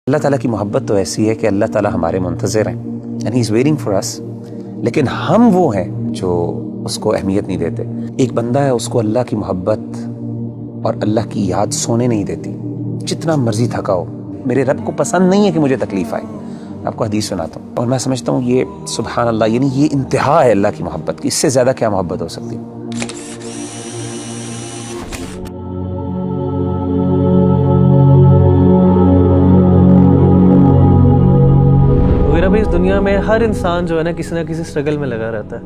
اللہ تعالیٰ کی محبت تو ایسی ہے کہ اللہ تعالیٰ ہمارے منتظر ہیں and he is waiting for us, لیکن ہم وہ ہیں جو اس کو اہمیت نہیں دیتے۔ ایک بندہ ہے، اس کو اللہ کی محبت اور اللہ کی یاد سونے نہیں دیتی، جتنا مرضی تھکا ہو۔ میرے رب کو پسند نہیں ہے کہ مجھے تکلیف آئے۔ آپ کو حدیث سناتا ہوں اور میں سمجھتا ہوں یہ سبحان اللہ، یعنی یہ انتہا ہے اللہ کی محبت کی، اس سے زیادہ کیا محبت ہو سکتی ہے؟ اس دنیا میں ہر انسان جو ہے نا کسی نہ کسی اسٹرگل میں لگا رہتا ہے،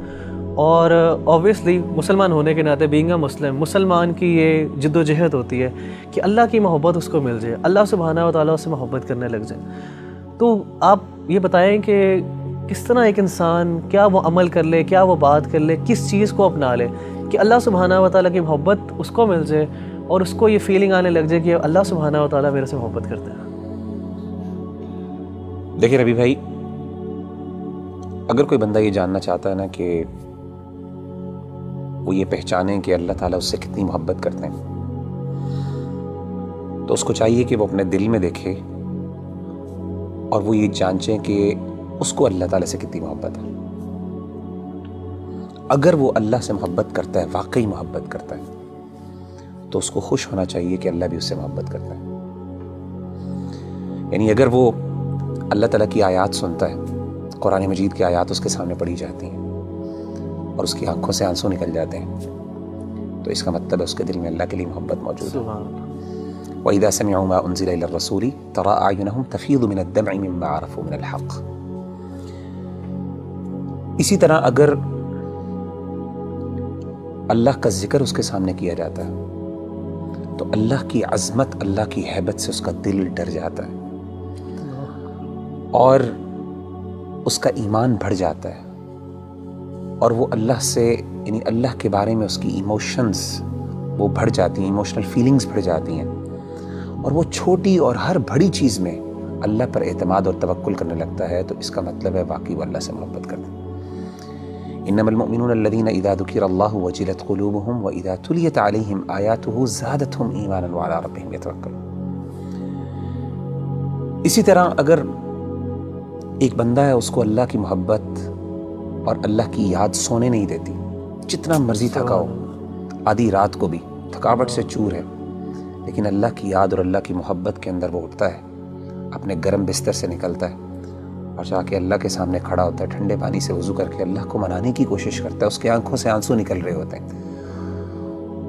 اور اوبویسلی مسلمان ہونے کے ناطے بینگ اے مسلمان کی یہ جد و جہد ہوتی ہے کہ اللہ کی محبت اس کو مل جائے، اللہ سبحانہ و تعالیٰ اس سے محبت کرنے لگ جائے۔ تو آپ یہ بتائیں کہ کس طرح ایک انسان کیا وہ عمل کر لے، کیا وہ بات کر لے، کس چیز کو اپنا لے کہ اللہ سبحانہ و تعالیٰ کی محبت اس کو مل جائے اور اس کو یہ فیلنگ آنے لگ جائے کہ اللہ سبحانہ و تعالیٰ میرے سے محبت کرتا ہے۔ دیکھیں ربی بھائی، اگر کوئی بندہ یہ جاننا چاہتا ہے نا کہ وہ یہ پہچانے کہ اللہ تعالیٰ اس سے کتنی محبت کرتے ہیں، تو اس کو چاہیے کہ وہ اپنے دل میں دیکھے اور وہ یہ جانچیں کہ اس کو اللہ تعالیٰ سے کتنی محبت ہے۔ اگر وہ اللہ سے محبت کرتا ہے، واقعی محبت کرتا ہے، تو اس کو خوش ہونا چاہیے کہ اللہ بھی اس سے محبت کرتا ہے۔ یعنی اگر وہ اللہ تعالیٰ کی آیات سنتا ہے، قرآن مجید کی آیات اس کے سامنے پڑھی جاتی ہیں اور اس کی آنکھوں سے آنسو نکل جاتے ہیں، تو اس کا مطلب ہے اس کے دل میں اللہ کے لیے محبت موجود ہے۔ وَإِذَا سَمِعُوا مَا أُنزِلَ إِلَى الرَّسُولِ تَرَىٰ أَعْيُنَهُمْ تَفِيضُ مِنَ الدَّمْعِ مِمَّا عَرَفُوا مِنَ الْحَقِّ۔ اسی طرح اگر اللہ کا ذکر اس کے سامنے کیا جاتا ہے تو اللہ کی عظمت، اللہ کی ہیبت سے اس کا دل ڈر جاتا ہے اور اس کا ایمان بڑھ جاتا ہے، اور وہ اللہ سے، یعنی اللہ کے بارے میں اس کی ایموشنز وہ بڑھ جاتی ہیں، ایموشنل فیلنگز بڑھ جاتی ہیں، اور وہ چھوٹی اور ہر بڑی چیز میں اللہ پر اعتماد اور توکل کرنے لگتا ہے، تو اس کا مطلب ہے واقعی وہ اللہ سے محبت کرتا ہے۔ انما المؤمنون الذين اذا ذكر الله وجلت قلوبهم واذا تليت عليهم آياته زادتهم ایمانا وعلى ربهم يتوکلون۔ اسی طرح اگر ایک بندہ ہے، اس کو اللہ کی محبت اور اللہ کی یاد سونے نہیں دیتی، جتنا مرضی تھکا ہو، آدھی رات کو بھی تھکاوٹ سے چور ہے، لیکن اللہ کی یاد اور اللہ کی محبت کے اندر وہ اٹھتا ہے، اپنے گرم بستر سے نکلتا ہے اور جا کے اللہ کے سامنے کھڑا ہوتا ہے، ٹھنڈے پانی سے وضو کر کے اللہ کو منانے کی کوشش کرتا ہے۔ اس کے آنکھوں سے آنسو نکل رہے ہوتے ہیں،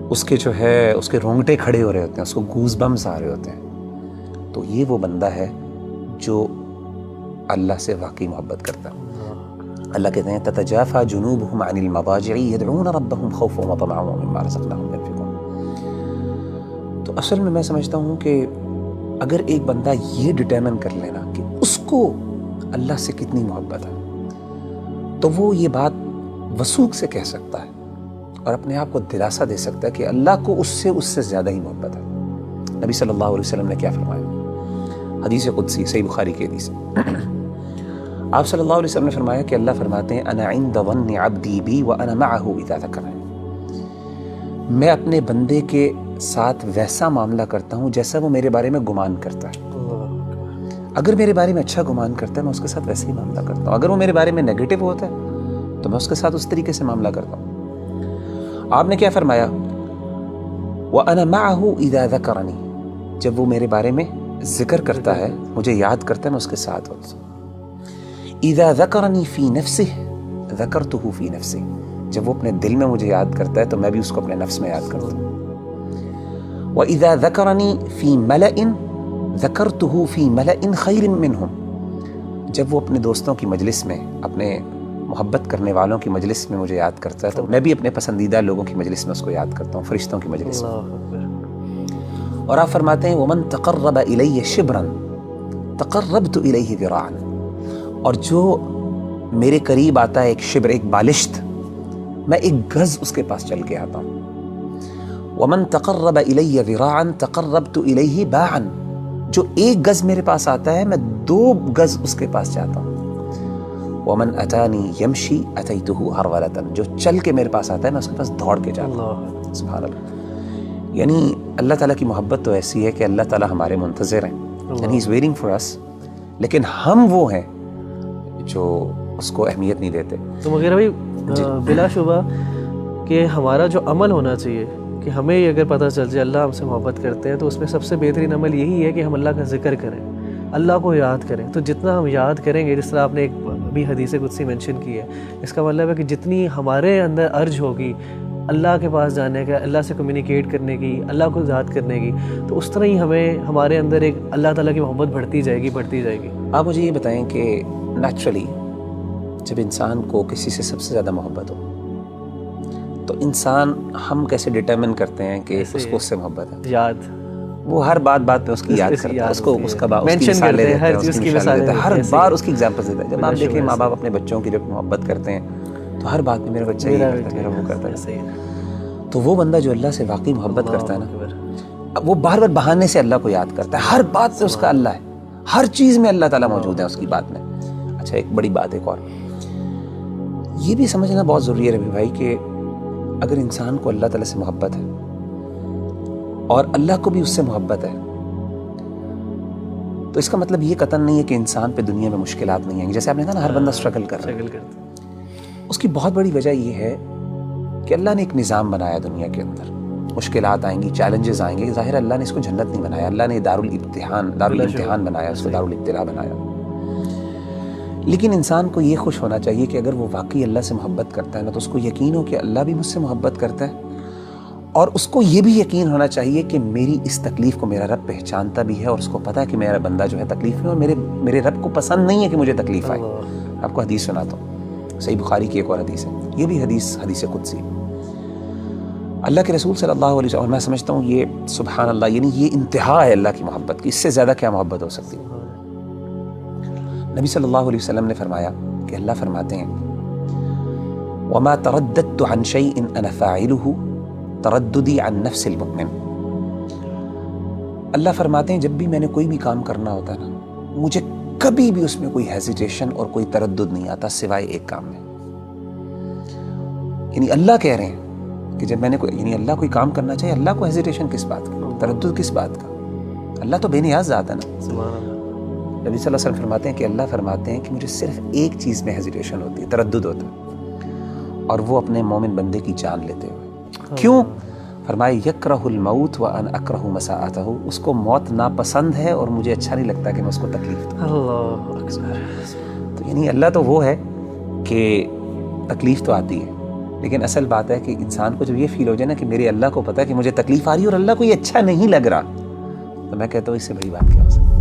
اس کے جو ہے اس کے رونگٹے کھڑے ہو رہے ہوتے ہیں، اس کو گوز بمز آ رہے ہوتے ہیں، تو یہ وہ بندہ ہے جو اللہ سے واقعی محبت کرتا ہے۔ اللہ کہتے ہیں تتجافى جنوبهم عن المضاجع يدعون ربهم خوفا وطمعا ومما رزقناهم ينفقون۔ تو اصل میں سمجھتا ہوں کہ اگر ایک بندہ یہ ڈٹرمن کر لینا کہ اس کو اللہ سے کتنی محبت ہے، تو وہ یہ بات وثوق سے کہہ سکتا ہے اور اپنے آپ کو دلاسا دے سکتا ہے کہ اللہ کو اس سے زیادہ ہی محبت ہے۔ نبی صلی اللہ علیہ وسلم نے کیا فرمایا؟ حدیث قدسی، صحیح بخاری کی حدیث، آپ صلی اللہ علیہ وسلم نے فرمایا کہ اللہ فرماتے ہیں انا عند ظن عبدی بی وانا معه اذا ذکرنی، میں اپنے بندے کے ساتھ ویسا معاملہ کرتا ہوں جیسا وہ میرے بارے میں گمان کرتا ہے۔ اگر میرے بارے میں اچھا گمان کرتا ہے میں اس کے ساتھ ویسے ہی معاملہ کرتا ہوں، اگر وہ میرے بارے میں نیگیٹو ہوتا ہے تو میں اس کے ساتھ اس طریقے سے معاملہ کرتا ہوں۔ آپ نے کیا فرمایا؟ وانا معه اذا ذکرنی، جب وہ میرے بارے میں ذکر کرتا ہے، مجھے یاد کرتا ہے، میں اس کے ساتھ ہوتا ہوں۔ اذا ذکرنی فی نفسہ ذکرتہ فی نفسی، جب وہ اپنے دل میں مجھے یاد کرتا ہے تو میں بھی اس کو اپنے نفس میں یاد کرتا ہوں۔ وَإِذَا ذَكَرَنِي فِي مَلَئٍ ذَكَرْتُهُ فِي مَلَئٍ خَيْرٍ مِّنْهُمْ، جب وہ اپنے دوستوں کی مجلس میں، اپنے محبت کرنے والوں کی مجلس میں مجھے یاد کرتا ہے تو میں بھی اپنے پسندیدہ لوگوں کی مجلس میں اس کو یاد کرتا ہوں، فرشتوں کی مجلس میں۔ اور آپ فرماتے ہیں وَمَن تَقَرَّبَ إِلَيَّ شِبْرًا تَقَرَّبْتُ إِلَيْهِ ذِرَاعًا، اور جو میرے قریب آتا ہے ایک شبر، ایک بالشت، میں ایک گز اس کے پاس چل کے آتا ہوں۔ وَمَن تَقَرَّبَ إِلَيَّ ذِرَاعًا تَقَرَّبْتُ إِلَيْهِ بَاعًا، جو ایک گز میرے پاس آتا ہے میں 2 گز اس کے پاس جاتا ہوں۔ وَمَنْ أَتَانِي يَمْشِي أَتَيْتُهُ هَرْوَلَةً، جو چل کے میرے پاس آتا ہے میں اس کے پاس دوڑ کے جاتا ہوں۔ سبحان اللہ۔ یعنی اللہ تعالیٰ کی محبت تو ایسی ہے کہ اللہ تعالیٰ ہمارے منتظر ہیں، and he's waiting for us. لیکن ہم وہ ہیں جو اس کو اہمیت نہیں دیتے. تو مغیرہ بھائی بلا شبہ کہ ہمارا جو عمل ہونا چاہیے کہ ہمیں یہ اگر پتہ چل جائے اللہ ہم سے محبت کرتے ہیں تو اس میں سب سے بہترین عمل یہی ہے کہ ہم اللہ کا ذکر کریں, اللہ کو یاد کریں. تو جتنا ہم یاد کریں گے, جس طرح آپ نے ایک ابھی حدیث قدسی مینشن کی ہے, اس کا مطلب ہے کہ جتنی ہمارے اندر ارج ہوگی اللہ کے پاس جانے کا, اللہ سے کمیونیکیٹ کرنے کی, اللہ کو یاد کرنے کی, تو اس طرح ہی ہمارے اندر ایک اللہ تعالیٰ کی محبت بڑھتی جائے گی. آپ مجھے یہ بتائیں کہ نیچرلی جب انسان کو کسی سے سب سے زیادہ محبت ہو تو انسان ہم کیسے ڈٹرمن کرتے ہیں کہ اس کو اس سے محبت ہے؟ یاد, وہ ہر بات پہ اس کی یاد کرتا ہے, اس کو اس کا مثالیں دیتا ہے, اس کی مثالیں دیتا ہے, ہر بار اس کی ایگزامپل دیتا ہے. جب آپ دیکھیں ماں باپ اپنے بچوں کی جب محبت کرتے ہیں تو ہر بات میں میرا بچہ یہ کرتا ہے, میرا وہ کرتا ہے. تو وہ بندہ جو اللہ سے واقعی محبت کرتا ہے نا, وہ بار بار بہانے سے اللہ کو یاد کرتا ہے. ہر بات پہ اس کا اللہ ہے, ہر چیز میں اللہ تعالیٰ موجود ہے اس کی بات میں. اچھا ایک بڑی بات ایک اور یہ بھی سمجھنا بہت ضروری ہے ربی بھائی کہ اگر انسان کو اللہ تعالیٰ سے محبت ہے اور اللہ کو بھی اس سے محبت ہے تو اس کا مطلب یہ قطعاً نہیں ہے کہ انسان پہ دنیا میں مشکلات نہیں آئیں گی. جیسے آپ نے کہا نا ہر بندہ اسٹرگل کر رہا ہے, اس کی بہت بڑی وجہ یہ ہے کہ اللہ نے ایک نظام بنایا دنیا کے اندر. مشکلات آئیں گی, چیلنجز آئیں گے. ظاہر اللہ نے اس کو جنت نہیں بنایا, اللہ نے دارالامتحان بنایا, اس کو دارالابتلاء بنایا. لیکن انسان کو یہ خوش ہونا چاہیے کہ اگر وہ واقعی اللہ سے محبت کرتا ہے نا تو اس کو یقین ہو کہ اللہ بھی مجھ سے محبت کرتا ہے, اور اس کو یہ بھی یقین ہونا چاہیے کہ میری اس تکلیف کو میرا رب پہچانتا بھی ہے, اور اس کو پتہ ہے کہ میرا بندہ جو ہے تکلیف میں, اور میرے رب کو پسند نہیں ہے کہ مجھے تکلیف آئے. آپ کو حدیث سناتا ہوں, صحیح بخاری کی ایک اور حدیث ہے, یہ بھی حدیث قدسی. اللہ کے رسول صلی اللہ علیہ وسلم, اور میں سمجھتا ہوں یہ سبحان اللہ, یعنی یہ انتہا ہے اللہ کی محبت کی, اس سے زیادہ کیا محبت ہو سکتی ہے. نبی صلی اللہ علیہ وسلم نے فرمایا کہ اللہ فرماتے ہیں وَمَا تَرَدَّدْتُ عَنْ شَيْءٍ أَنَا فَاعِلُهُ ترددی عن نفس المؤمن. اللہ فرماتے ہیں جب بھی میں نے کوئی بھی کام کرنا ہوتا ہے نا, مجھے کبھی بھی اس میں کوئی ہیزیٹیشن اور کوئی تردد نہیں آتا سوائے ایک کام میں. یعنی اللہ کہہ رہے ہیں کہ جب میں نے یعنی اللہ کوئی کام کرنا چاہیے, اللہ کو ہیزیٹیشن کس بات کا, تردد کس بات کا؟ اللہ تو بے نیاز ذات ہے نا. نبی صلی اللہ علیہ وسلم فرماتے ہیں کہ اللہ فرماتے ہیں کہ مجھے صرف ایک چیز میں ہیزیٹیشن ہوتی ہے, تردد ہوتا ہے, اور وہ اپنے مومن بندے کی جان لیتے ہوئے. کیوں؟ فرمائے یکرہ الموت وانا اکرہ مساءتہ, اس کو موت ناپسند ہے اور مجھے اچھا نہیں لگتا کہ میں اس کو تکلیف دوں. اللہ اکبر. تو یعنی اللہ تو وہ ہے کہ تکلیف تو آتی ہے, لیکن اصل بات ہے کہ انسان کو جب یہ فیل ہو جائے نا کہ میرے اللہ کو پتہ ہے کہ مجھے تکلیف آ رہی ہے اور اللہ کو یہ اچھا نہیں لگ رہا, تو میں کہتا ہوں اس سے بڑی بات کیا ہو سکتی ہے.